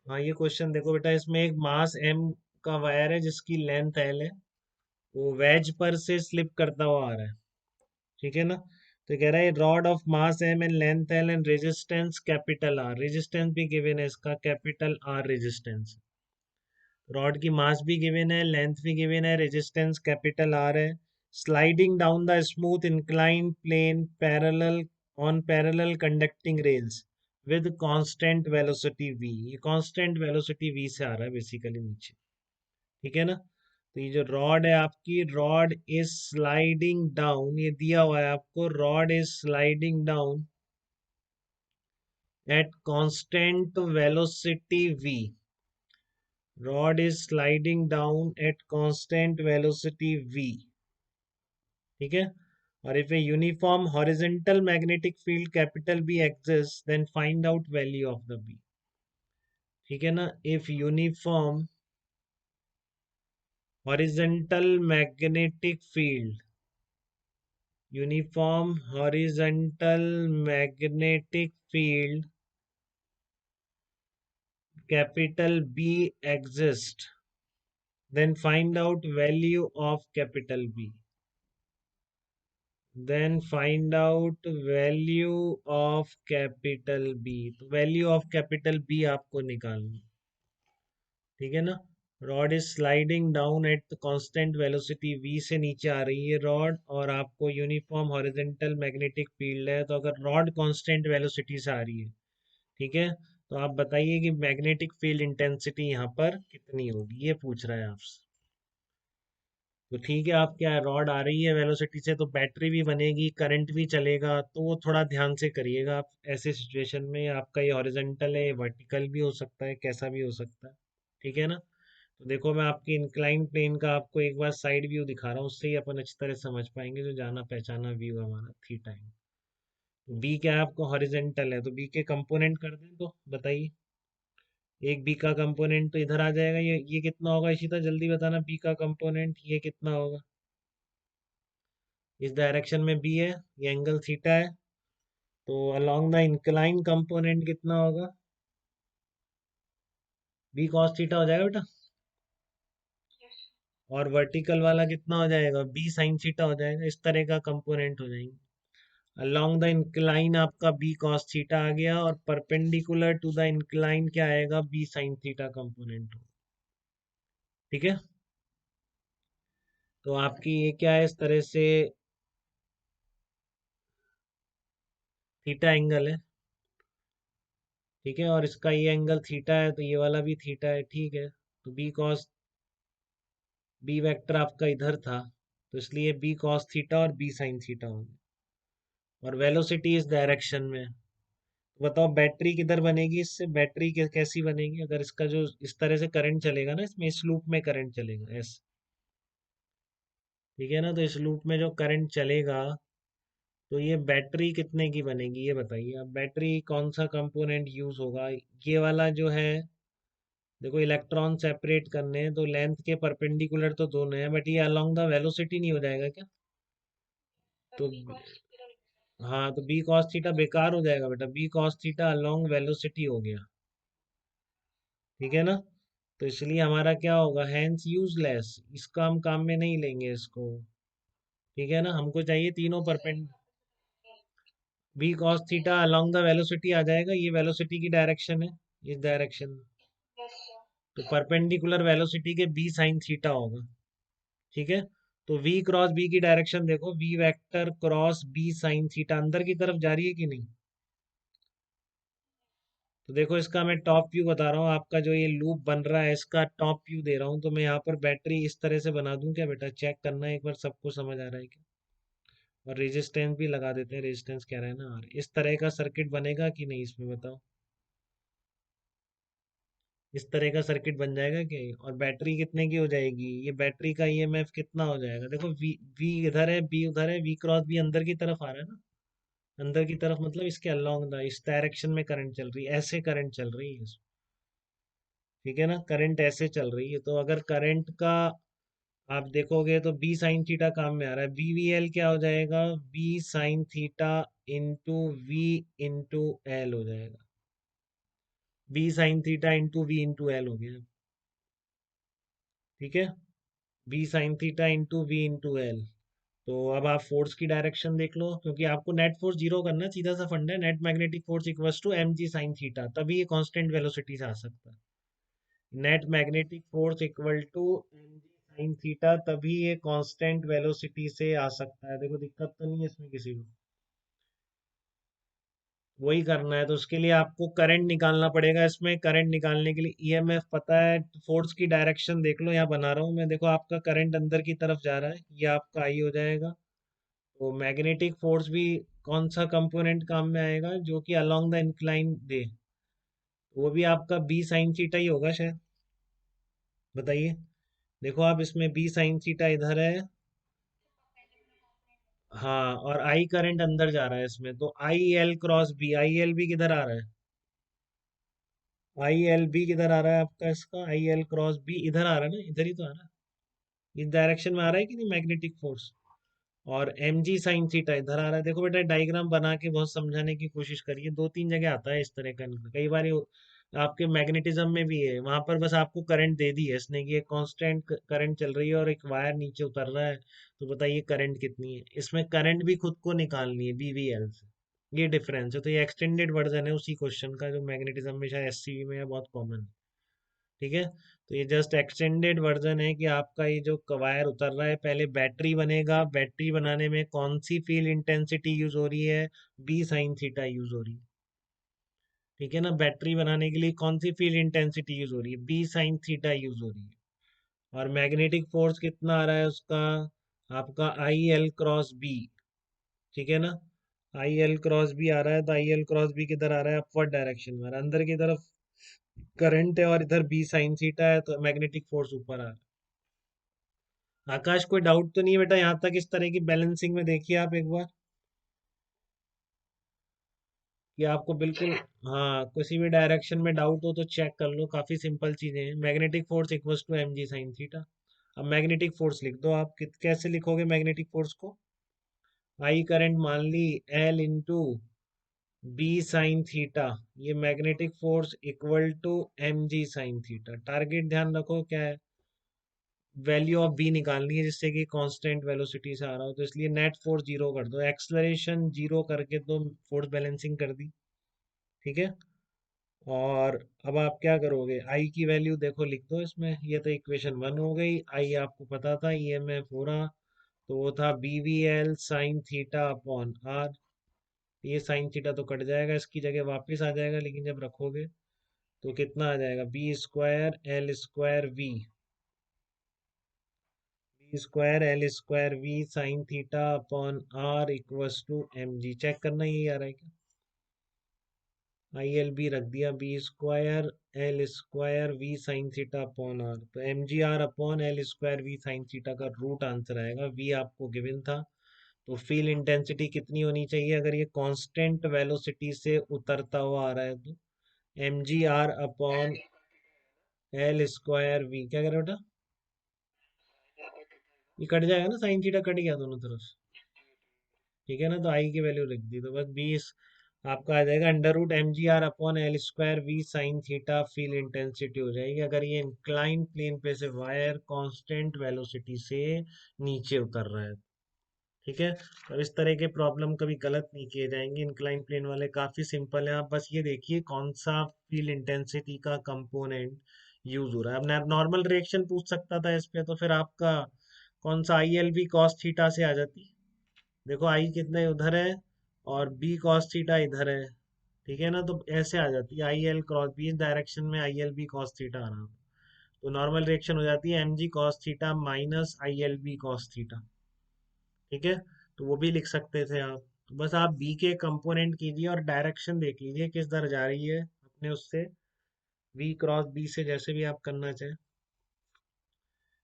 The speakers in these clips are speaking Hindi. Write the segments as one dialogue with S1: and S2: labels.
S1: हाँ, ये क्वेश्चन देखो बेटा, इसमें एक मास m का वायर है जिसकी लेंथ l है। वो वेज पर से स्लिप करता हुआ आ रहा है। ठीक है ना। तो कह रहा है rod of mass m and length l and resistance capital r। Resistance भी गिवन है इसका, कैपिटल r रेजिस्टेंस। रॉड की मास भी गिवन है, लेंथ भी गिवन है, रेजिस्टेंस कैपिटल आर है। Sliding down the smooth incline plane parallel on parallel conducting rails with constant velocity v। ये कांस्टेंट वेलोसिटी v से आ रहा है बेसिकली नीचे। ठीक है ना। तो ये जो रॉड है आपकी, रॉड इज स्लाइडिंग डाउन, ये दिया हुआ है आपको, rod is sliding down at constant velocity v। Rod is sliding down at constant velocity v। ठीक है। और if a uniform horizontal magnetic field capital B exists, then find out value of the B। ठीक है ना। if uniform horizontal magnetic field, uniform horizontal magnetic field capital B exists, then find out value of capital B। Then find out value of capital B. तो वैल्यू ऑफ कैपिटल बी आपको निकालना। ठीक है ना। Rod is sliding down at constant velocity v से नीचे आ रही है रॉड, और आपको यूनिफॉर्म हॉरिजेंटल मैग्नेटिक फील्ड है। तो अगर रॉड कांस्टेंट वेलोसिटी से आ रही है, ठीक है, तो आप बताइए कि मैग्नेटिक फील्ड इंटेंसिटी यहाँ पर कितनी होगी, ये पूछ रहा है आपसे। तो ठीक है, आप क्या रॉड आ रही है वेलोसिटी से, तो बैटरी भी बनेगी, करंट भी चलेगा, तो वो थोड़ा ध्यान से करिएगा आप ऐसे सिचुएशन में। आपका ये हॉरिजॉन्टल है, वर्टिकल भी हो सकता है, कैसा भी हो सकता है। ठीक है ना। तो देखो, मैं आपकी इंक्लाइन प्लेन का आपको एक बार साइड व्यू दिखा रहा हूँ, उससे ही अपन अच्छी तरह समझ पाएंगे। जो जाना पहचाना व्यू हमारा थीटा है। तो बी क्या है आपको, हॉरिजॉन्टल है, तो बी के कंपोनेंट कर दें तो बताइए। एक बी का कंपोनेंट तो इधर आ जाएगा, ये कितना होगा इशिता, जल्दी बताना। बी का कंपोनेंट ये कितना होगा। इस डायरेक्शन में बी है, ये एंगल थीटा है, तो अलोंग द इंक्लाइन कंपोनेंट कितना होगा, बी कॉस थीटा हो जाएगा बेटा। और वर्टिकल वाला कितना हो जाएगा, बी साइन थीटा हो जाएगा। इस तरह का कंपोनेंट हो जाएंगे। अलोंग द इंक्लाइन आपका बी कॉस थीटा आ गया, और परपेंडिकुलर टू द इंक्लाइन क्या आएगा, बी साइन थीटा कंपोनेंट। ठीक है। तो आपकी ये क्या है, इस तरह से थीटा एंगल है। ठीक है। और इसका ये एंगल थीटा है, तो ये वाला भी थीटा है। ठीक है। तो बी कॉस, बी वेक्टर आपका इधर था, तो इसलिए बी कॉस थीटा और बी साइन थीटा हो गया। और वेलोसिटी इस डायरेक्शन में। तो बताओ बैटरी किधर बनेगी, इससे बैटरी कैसी बनेगी, अगर इसका जो इस तरह से करंट चलेगा ना, इसमें इस लूप में करंट चलेगा ऐसे। ठीक है ना। तो इस लूप में जो करंट चलेगा, तो ये बैटरी कितने की बनेगी, ये बताइए। अब बैटरी कौन सा कंपोनेंट यूज होगा, ये वाला जो है। देखो, इलेक्ट्रॉन सेपरेट करने हैं, तो लेंथ के परपेंडिकुलर तो दोनों है, बट ये अलोंग द वेलोसिटी नहीं हो जाएगा क्या। तो हाँ, तो बी कॉस थीटा बेकार हो जाएगा बेटा, B cos theta along velocity हो गया। ठीक है ना। तो इसलिए हमारा क्या होगा, हैंस यूजलेस, इसका हम काम में नहीं लेंगे इसको। ठीक है ना। हमको चाहिए तीनों परपेंड, B cos theta along the velocity आ जाएगा, ये वेलोसिटी की डायरेक्शन है, इस डायरेक्शन में। तो परपेंडिकुलर वेलोसिटी के बी साइन थीटा होगा। ठीक है। तो v क्रॉस b की डायरेक्शन देखो, v vector cross b sine theta अंदर की तरफ जा रही है कि नहीं। तो देखो, इसका मैं टॉप व्यू बता रहा हूँ, आपका जो ये लूप बन रहा है इसका टॉप व्यू दे रहा हूँ। तो मैं यहाँ पर बैटरी इस तरह से बना दूं क्या बेटा, चेक करना है एक बार, सबको समझ आ रहा है क्या। और रेजिस्टेंस भी लगा देते हैं, रेजिस्टेंस कह रहा है ना, और इस तरह का सर्किट बनेगा कि नहीं इसमें बताओ। इस तरह का सर्किट बन जाएगा क्या, और बैटरी कितने की हो जाएगी, ये बैटरी का ईएमएफ कितना हो जाएगा। देखो, वी इधर है, बी उधर है, वी क्रॉस बी अंदर की तरफ आ रहा है ना। अंदर की तरफ मतलब इसके अलोंग द, इस डायरेक्शन में करंट चल रही है, ऐसे करंट चल रही है ठीक है ना, करंट ऐसे चल रही है। तो अगर करंट का आप देखोगे, तो बी साइन थीटा काम में आ रहा है, बी वी एल क्या हो जाएगा, B sine theta into V into L हो जाएगा। B sine theta into V into L हो गया। ठीक है, B sine theta into V into L. तो अब आप फोर्स की डायरेक्शन देख लो, क्योंकि आपको नेट फोर्स जीरो करना है, सीधा सा फंडा है, net magnetic force equals to M G sine theta, तभी ये कांस्टेंट वेलोसिटी से आ सकता है। Net magnetic force equal to M G sine theta, तभी ये कांस्टेंट वेलोसिटी से आ सकता है। देखो दिक्कत तो नहीं है इसमें किसी को। वही करना है, तो उसके लिए आपको करंट निकालना पड़ेगा। इसमें करंट निकालने के लिए ईएमएफ पता है, फोर्स की डायरेक्शन देख लो, यहाँ बना रहा हूँ मैं। देखो आपका करंट अंदर की तरफ जा रहा है, ये आपका आई हो जाएगा। तो मैग्नेटिक फोर्स भी कौन सा कंपोनेंट काम में आएगा, जो कि अलोंग द इंक्लाइन दे, वो भी आपका बी साइन थीटा ही होगा शायद। बताइए। देखो आप इसमें बी साइन थीटा इधर है। हाँ, और आई करंट अंदर जा रहा है इसमें, तो I L cross B, I L B किधर आ रहा है, आई एल बी किधर आ रहा है आपका, इसका आई एल क्रॉस बी इधर आ रहा है ना, इधर ही तो आ रहा है, इस डायरेक्शन में आ रहा है कि नहीं मैग्नेटिक फोर्स। और एम जी साइन थीटा इधर आ रहा है। देखो बेटा डायग्राम बना के बहुत समझाने की कोशिश करिए, दो तीन जगह आता है इस तरह का। कई बार आपके मैग्नेटिज्म में भी है, वहां पर बस आपको करंट दे दी है इसने कि एक कांस्टेंट करंट चल रही है और एक वायर नीचे उतर रहा है, तो बताइए करंट कितनी है। इसमें करंट भी खुद को निकालनी है बीवीएल से, ये डिफरेंस है। तो ये एक्सटेंडेड वर्जन है उसी क्वेश्चन का, जो मैग्नेटिज्म में शायद एससीबी में है, बहुत कॉमन है। ठीक है, तो ये जस्ट एक्सटेंडेड वर्जन है कि आपका ये जो वायर उतर रहा है, पहले बैटरी बनेगा, बैटरी बनाने में कौन सी फील्ड इंटेंसिटी यूज हो रही है, बी साइन थीटा यूज हो रही है। ठीक है ना, बैटरी बनाने के लिए कौन सी फील्ड इंटेंसिटी यूज हो रही है, बी साइन थीटा यूज हो रही है। और मैग्नेटिक फोर्स कितना आ रहा है उसका, आपका आई एल क्रॉस बी। ठीक है ना, आई एल क्रॉस बी आ रहा है, तो आई एल क्रॉस बी किधर आ रहा है, अपवर्ड डायरेक्शन में आ रहा है, अंदर की तरफ करंट है, और इधर बी साइन थीटा है, तो मैग्नेटिक फोर्स ऊपर आ रहा है। आकाश कोई डाउट तो नहीं है बेटा यहाँ तक, इस तरह की बैलेंसिंग में देखिए आप एक बार, कि आपको बिल्कुल, हाँ किसी भी डायरेक्शन में डाउट हो तो चेक कर लो, काफी सिंपल चीजें हैं। Magnetic force equals to M G sine theta. अब मैग्नेटिक फोर्स लिख दो आप, कैसे लिखोगे मैग्नेटिक फोर्स को, आई करंट मान ली L into B sine theta, ये magnetic force equal to M G sine theta. Target ध्यान रखो क्या है, वैल्यू ऑफ बी निकालनी है, जिससे कि कांस्टेंट वेलोसिटी से आ रहा हो, तो इसलिए नेट फोर्स जीरो कर दो, एक्सलरेशन जीरो करके तो फोर्स बैलेंसिंग कर दी। ठीक है, और अब आप क्या करोगे, आई की वैल्यू देखो लिख दो इसमें, ये तो इक्वेशन वन हो गई। आई आपको पता था ईएमएफ हो रहा, तो वो था B V L sine theta upon R. ये साइन थीटा तो कट जाएगा, इसकी जगह वापस आ जाएगा, लेकिन जब रखोगे तो कितना आ जाएगा, B square L square V, B square L square V sine theta upon R equals to M G. Check करना यही आ रहा है क्या, आई एल बी रख दिया, B square L square V sine theta upon R, तो M G R upon L square V sine theta का रूट आंसर आएगा। वी आपको गिवन था, तो फील्ड इंटेंसिटी कितनी होनी चाहिए अगर ये कांस्टेंट वेलोसिटी से उतरता हुआ आ रहा है, तो M G R upon L square V, क्या कह रहे हो बेटा, ये कट जाएगा ना, साइन थीटा कट गया दोनों तरफ से। ठीक है ना, तो आई की वैल्यू लिख दी, तो बस 20 आपका आ जाएगा under root M G R upon L square V sine theta, field intensity हो जाएगी अगर ये इंक्लाइन प्लेन पे से वायर कांस्टेंट वेलोसिटी से नीचे उतर रहा है। ठीक है, तो इस तरह के प्रॉब्लम कभी गलत नहीं किए जाएंगे, इंक्लाइन प्लेन वाले काफी सिंपल है। आप बस ये देखिए कौन सा फील्ड इंटेंसिटी का कंपोनेंट यूज हो रहा है। अब नॉर्मल रिएक्शन पूछ सकता था इस पे, तो फिर आपका कौन सा I L B cos theta से आ जाती। देखो आई कितने उधर है, और बी कॉस थीटा इधर है। ठीक है ना, तो ऐसे आ जाती है आई एल क्रॉस बी, इस डायरेक्शन में I L B cos theta आ रहा, तो नॉर्मल रिएक्शन हो जाती है M G cos theta minus I L B cos theta. ठीक है, तो वो भी लिख सकते थे आप। तो बस आप बी के कंपोनेंट कीजिए और डायरेक्शन देख लीजिए किस तरह जा रही है अपने उससे, वी क्रॉस बी से, जैसे भी आप करना चाहें।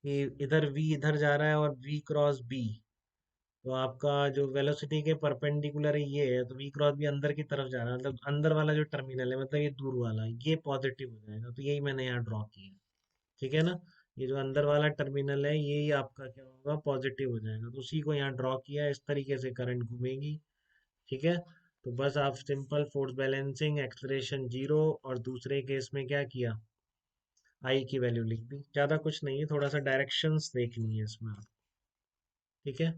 S1: ये इधर वी इधर जा रहा है और वी क्रॉस बी, तो आपका जो वेलोसिटी के परपेंडिकुलर है ये है, तो वी क्रॉस भी अंदर की तरफ जा रहा है, मतलब अंदर वाला जो टर्मिनल है, मतलब ये दूर वाला, ये पॉजिटिव हो जाएगा, तो यही मैंने यहाँ ड्रॉ किया। ठीक है ना, ये जो अंदर वाला टर्मिनल है यही आपका क्या होगा, पॉजिटिव हो जाएगा, तो उसी को यहाँ ड्रॉ किया, इस तरीके से करंट घूमेगी। ठीक है, तो बस आप simple force balancing acceleration zero और दूसरे केस में क्या किया, आई की वैल्यू लिख दी। ज़्यादा कुछ नहीं है, थोड़ा सा डायरेक्शंस देखनी है इसमें, ठीक है।